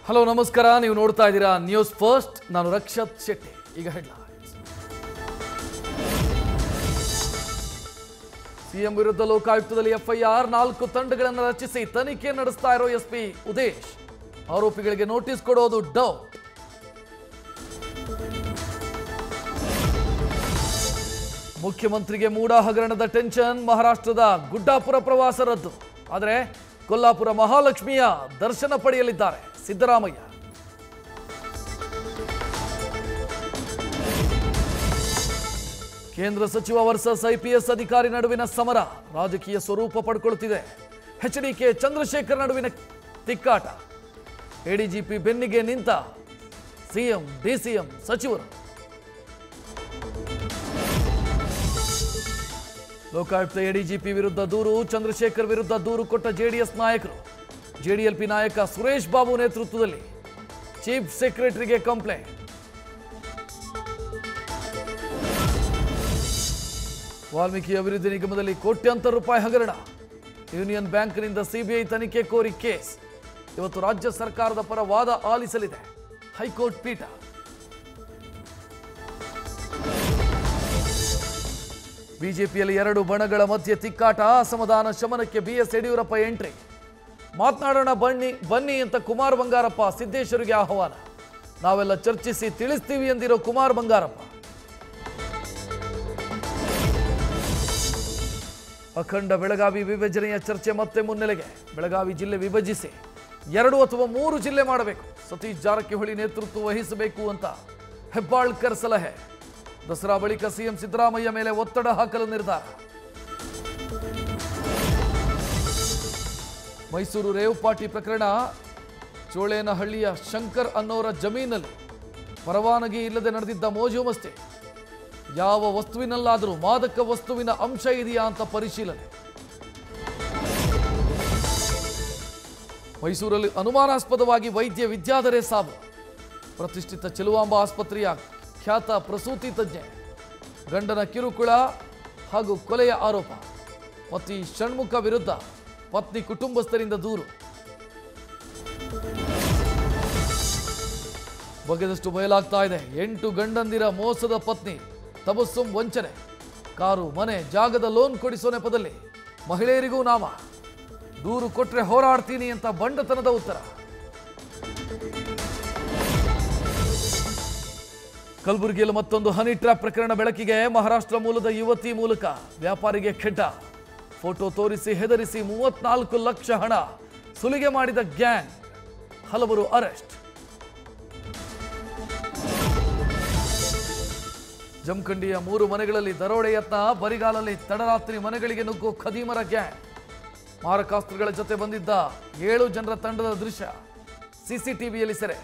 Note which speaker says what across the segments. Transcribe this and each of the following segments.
Speaker 1: Hello ನಮಸ್ಕಾರ, ನೀವು ನೋಡ್ತಾ ಇದ್ದೀರಾ ನ್ಯೂಸ್ ಫಸ್ಟ್. ನಾನು ರಕ್ಷತ್ ಶೆಟ್ಟಿ. ಈಗ ಹೆಡ್ಲೈನ್ಸ್. ಸಿಎಂ ವಿರುದ್ಧ ಲೋಕಾಯುಕ್ತದಲ್ಲಿ ಎಫ್ಐಆರ್, 4 ತಂಡಗಳನ್ನು ರಚಿಸಿ ತನಿಖೆ ನಡೆಸ್ತಾ ಇರೋ ಎಸ್ಪಿ ಉದೇಶ್. ಆರೋಪಿಗಳಿಗೆ ನೋಟಿಸ್ ಕೊಡೋದು ಡೌಟ್. ಮುಖ್ಯಮಂತ್ರಿಗೆ ಮೂಡಾ ಹಗರಣದ ಟೆನ್ಷನ್. ಮಹಾರಾಷ್ಟ್ರದ ಗುಡ್ಡಾಪುರ ಪ್ರವಾಸ ರದ್ದು. ಆದರೆ ಕೊಲ್ಲಾಪುರ ಮಹಾಲಕ್ಷ್ಮಿಯ ದರ್ಶನ ಪಡೆಯಲಿದ್ದಾರೆ ಸಿದ್ದರಾಮಯ್ಯ. ಕೇಂದ್ರ ಸಚಿವ ವರ್ಸಸ್ ಐಪಿಎಸ್ ಅಧಿಕಾರಿ ನಡುವಿನ ಸಮರ ರಾಜಕೀಯ ಸ್ವರೂಪ ಪಡ್ಕೊಳ್ಳುತ್ತಿದೆ. ಎಚ್ಡಿಕೆ ಚಂದ್ರಶೇಖರ್ ನಡುವಿನ ತಿಕ್ಕಾಟ. ಎಡಿಜಿಪಿ ಬೆನ್ನಿಗೆ ನಿಂತ ಸಿಎಂ, ಡಿಸಿಎಂ ಸಚಿವರು. ಲೋಕಾಯುಕ್ತ ಎಡಿಜಿಪಿ ವಿರುದ್ಧ ದೂರು. ಚಂದ್ರಶೇಖರ್ ವಿರುದ್ಧ ದೂರು ಕೊಟ್ಟ ಜೆಡಿಎಸ್ ನಾಯಕರು. ಜೆಡಿಎಲ್ಪಿ ನಾಯಕ ಸುರೇಶ್ ಬಾಬು ನೇತೃತ್ವದಲ್ಲಿ ಚೀಫ್ ಸೆಕ್ರೆಟರಿಗೆ ಕಂಪ್ಲೇಂಟ್. ವಾಲ್ಮೀಕಿ ಅಭಿವೃದ್ಧಿ ನಿಗಮದಲ್ಲಿ ಕೋಟ್ಯಾಂತರ ರೂಪಾಯಿ ಹಗರಣ. ಯೂನಿಯನ್ ಬ್ಯಾಂಕ್ನಿಂದ ಸಿಬಿಐ ತನಿಖೆ ಕೋರಿ ಕೇಸ್. ಇವತ್ತು ರಾಜ್ಯ ಸರ್ಕಾರದ ಪರ ವಾದ ಆಲಿಸಲಿದೆ ಹೈಕೋರ್ಟ್ ಪೀಠ. ಬಿಜೆಪಿಯಲ್ಲಿ 2 ಬಣಗಳ ಮಧ್ಯೆ ತಿಕ್ಕಾಟ. ಅಸಮಾಧಾನ ಶಮನಕ್ಕೆ ಬಿಎಸ್ ಯಡಿಯೂರಪ್ಪ ಎಂಟ್ರಿ. ಮಾತನಾಡೋಣ ಬನ್ನಿ ಅಂತ ಕುಮಾರ್ ಬಂಗಾರಪ್ಪ ಸಿದ್ದೇಶ್ವರಿಗೆ ಆಹ್ವಾನ. ನಾವೆಲ್ಲ ಚರ್ಚಿಸಿ ತಿಳಿಸ್ತೀವಿ ಎಂದಿರೋ ಕುಮಾರ್ ಬಂಗಾರಪ್ಪ. ಅಖಂಡ ಬೆಳಗಾವಿ ವಿಭಜನೆಯ ಚರ್ಚೆ ಮತ್ತೆ ಮುನ್ನೆಲೆಗೆ. ಬೆಳಗಾವಿ ಜಿಲ್ಲೆ ವಿಭಜಿಸಿ 2 ಅಥವಾ 3 ಜಿಲ್ಲೆ ಮಾಡಬೇಕು. ಸತೀಶ್ ಜಾರಕಿಹೊಳಿ ನೇತೃತ್ವ ವಹಿಸಬೇಕು ಅಂತ ಹೆಬ್ಬಾಳ್ಕರ್ ಸಲಹೆ. ದಸರಾ ಬಳಿಕ ಸಿಎಂ ಸಿದ್ದರಾಮಯ್ಯ ಮೇಲೆ ಒತ್ತಡ ಹಾಕಲು ನಿರ್ಧಾರ. ಮೈಸೂರು ರೇವ್ ಪಾರ್ಟಿ ಪ್ರಕರಣ. ಚೋಳೇನಹಳ್ಳಿಯ ಶಂಕರ್ ಅನ್ನೋರ ಜಮೀನಲ್ಲಿ ಪರವಾನಗಿ ಇಲ್ಲದೆ ನಡೆದಿದ್ದ ಮೋಜು ಮಸ್ತಿ. ಯಾವ ವಸ್ತುವಿನಲ್ಲಾದರೂ ಮಾದಕ ವಸ್ತುವಿನ ಅಂಶ ಇದೆಯಾ ಅಂತ ಪರಿಶೀಲನೆ. ಮೈಸೂರಲ್ಲಿ ಅನುಮಾನಾಸ್ಪದವಾಗಿ ವೈದ್ಯ ವಿದ್ಯಾಧರೆ ಸಾವು. ಪ್ರತಿಷ್ಠಿತ ಚೆಲುವಾಂಬ ಆಸ್ಪತ್ರೆಯ ಖ್ಯಾತ ಪ್ರಸೂತಿ ತಜ್ಞೆ. ಗಂಡನ ಕಿರುಕುಳ ಹಾಗೂ ಕೊಲೆಯ ಆರೋಪ. ಪತಿ ಷಣ್ಮುಖ ವಿರುದ್ಧ ಪತ್ನಿ ಕುಟುಂಬಸ್ಥರಿಂದ ದೂರು. ಬಗೆದಷ್ಟು ಬಯಲಾಗ್ತಾ ಇದೆ. 8 ಗಂಡಂದಿರ ಮೋಸದ ಪತ್ನಿ. ತಬಸ್ಸುಂ ವಂಚನೆ. ಕಾರು, ಮನೆ, ಜಾಗದ ಲೋನ್ ಕೊಡಿಸೋ ನೆಪದಲ್ಲಿ ಮಹಿಳೆಯರಿಗೂ ನಾಮ. ದೂರು ಕೊಟ್ರೆ ಹೋರಾಡ್ತೀನಿ ಅಂತ ಬಂಡತನದ ಉತ್ತರ. ಕಲಬುರಗಿಯಲ್ಲಿ ಮತ್ತೊಂದು ಹನಿ ಟ್ರ್ಯಾಪ್ ಪ್ರಕರಣ ಬೆಳಕಿಗೆ. ಮಹಾರಾಷ್ಟ್ರ ಮೂಲದ ಯುವತಿ ಮೂಲಕ ವ್ಯಾಪಾರಿಗೆ ಖೆಡ್ಡ. ಫೋಟೋ ತೋರಿಸಿ ಹೆದರಿಸಿ 34 ಲಕ್ಷ ಹಣ ಸುಲಿಗೆ ಮಾಡಿದ ಗ್ಯಾಂಗ್. ಹಲವರು ಅರೆಸ್ಟ್. ಜಮಖಂಡಿಯ 3 ಮನೆಗಳಲ್ಲಿ ದರೋಡೆ ಯತ್ನ. ಬರಿಗಾಲಲ್ಲಿ ತಡರಾತ್ರಿ ಮನೆಗಳಿಗೆ ನುಗ್ಗೋ ಖದೀಮರ ಗ್ಯಾಂಗ್. ಮಾರಕಾಸ್ತ್ರಗಳ ಜೊತೆ ಬಂದಿದ್ದ 7 ಜನರ ತಂಡದ ದೃಶ್ಯ ಸಿಸಿಟಿವಿಯಲ್ಲಿ ಸೆರೆ.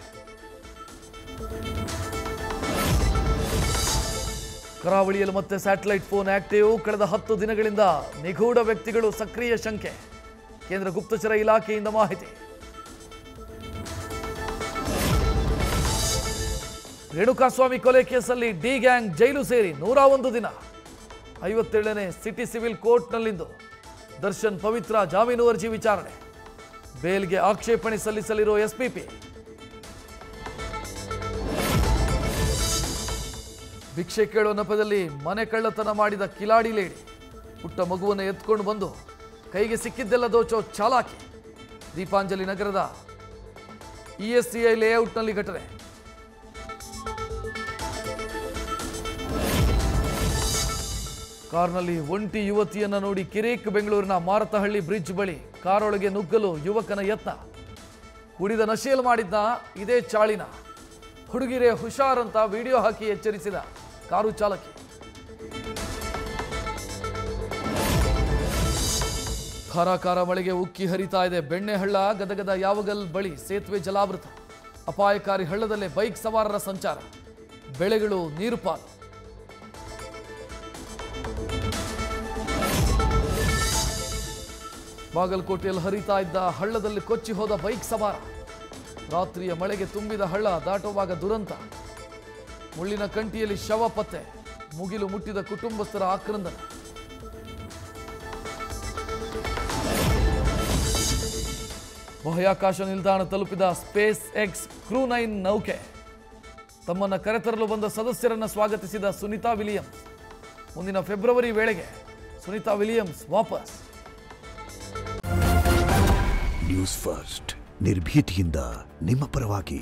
Speaker 1: ಕರಾವಳಿಯಲ್ಲಿ ಮತ್ತೆ ಸ್ಯಾಟಲೈಟ್ ಫೋನ್ ಆಕ್ಟಿವ್. ಕಳೆದ 10 ದಿನಗಳಿಂದ ನಿಗೂಢ ವ್ಯಕ್ತಿಗಳು ಸಕ್ರಿಯ ಶಂಕೆ. ಕೇಂದ್ರ ಗುಪ್ತಚರ ಇಲಾಖೆಯಿಂದ ಮಾಹಿತಿ. ರೇಣುಕಾಸ್ವಾಮಿ ಕೊಲೆ ಕೇಸಲ್ಲಿ ಡಿ ಗ್ಯಾಂಗ್ ಜೈಲು ಸೇರಿ 101 ದಿನ. 57ನೇ ಸಿಟಿ ಸಿವಿಲ್ ಕೋರ್ಟ್ನಲ್ಲಿಂದು ದರ್ಶನ್ ಪವಿತ್ರ ಜಾಮೀನು ಅರ್ಜಿ ವಿಚಾರಣೆ. ಬೇಲ್ಗೆ ಆಕ್ಷೇಪಣೆ ಸಲ್ಲಿಸಲಿರೋ ಎಸ್ಪಿಪಿ. ಭಿಕ್ಷೆ ಕೇಳೋ ನೆಪದಲ್ಲಿ ಮನೆ ಕಳ್ಳತನ ಮಾಡಿದ ಕಿಲಾಡಿ ಲೇಡಿ. ಪುಟ್ಟ ಮಗುವನ್ನು ಎತ್ಕೊಂಡು ಬಂದು ಕೈಗೆ ಸಿಕ್ಕಿದ್ದೆಲ್ಲ ದೋಚೋ ಚಾಲಾಕಿ. ದೀಪಾಂಜಲಿ ನಗರದ ಇಎಸ್ಸಿಐ ಲೇಔಟ್ನಲ್ಲಿ ಘಟನೆ. ಕಾರ್ನಲ್ಲಿ ಒಂಟಿ ಯುವತಿಯನ್ನ ನೋಡಿ ಕಿರೇಕ್. ಬೆಂಗಳೂರಿನ ಮಾರತಹಳ್ಳಿ ಬ್ರಿಡ್ಜ್ ಬಳಿ ಕಾರೊಳಗೆ ನುಗ್ಗಲು ಯುವಕನ ಯತ್ನ. ಕುಡಿದ ನಶೆಯಲ್ಲಿ ಮಾಡಿದ್ದ ಇದೇ ಚಾಳಿನ. ಹುಡುಗಿರೇ ಹುಷಾರಂತ ವಿಡಿಯೋ ಹಾಕಿ ಎಚ್ಚರಿಸಿದ ಕಾರು ಚಾಲಕಿ. ಧಾರಾಕಾರ ಮಳೆಗೆ ಉಕ್ಕಿ ಹರಿತಾ ಇದೆ ಬೆಣ್ಣೆಹಳ್ಳ. ಗದಗದ ಯಾವಗಲ್ ಬಳಿ ಸೇತುವೆ ಜಲಾವೃತ. ಅಪಾಯಕಾರಿ ಹಳ್ಳದಲ್ಲೇ ಬೈಕ್ ಸವಾರರ ಸಂಚಾರ. ಬೆಳೆಗಳು ನೀರು ಪಾಲು. ಬಾಗಲಕೋಟೆಯಲ್ಲಿ ಹರಿತಾ ಇದ್ದ ಹಳ್ಳದಲ್ಲಿ ಕೊಚ್ಚಿ ಹೋದ ಬೈಕ್ ಸವಾರ. ರಾತ್ರಿಯ ಮಳೆಗೆ ತುಂಬಿದ ಹಳ್ಳ ದಾಟುವಾಗ ದುರಂತ. ಮುಳ್ಳಿನ ಕಂಟಿಯಲ್ಲಿ ಶವ ಪತ್ತೆ. ಮುಗಿಲು ಮುಟ್ಟಿದ ಕುಟುಂಬಸ್ಥರ ಆಕ್ರಂದನ. ಬಾಹ್ಯಾಕಾಶ ನಿಲ್ದಾಣ ತಲುಪಿದ ಸ್ಪೇಸ್ ಎಕ್ಸ್ ಕ್ರೂ 9 ನೌಕೆ. ತಮ್ಮನ್ನು ಕರೆತರಲು ಬಂದ ಸದಸ್ಯರನ್ನು ಸ್ವಾಗತಿಸಿದ ಸುನಿತಾ ವಿಲಿಯಮ್ಸ್. ಮುಂದಿನ ಫೆಬ್ರವರಿ ವೇಳೆಗೆ ಸುನಿತಾ ವಿಲಿಯಮ್ಸ್ ವಾಪಸ್.
Speaker 2: ನ್ಯೂಸ್ ಫಸ್ಟ್ ನಿರ್ಭೀತಿಯಿಂದ ನಿಮ್ಮ ಪರವಾಗಿ.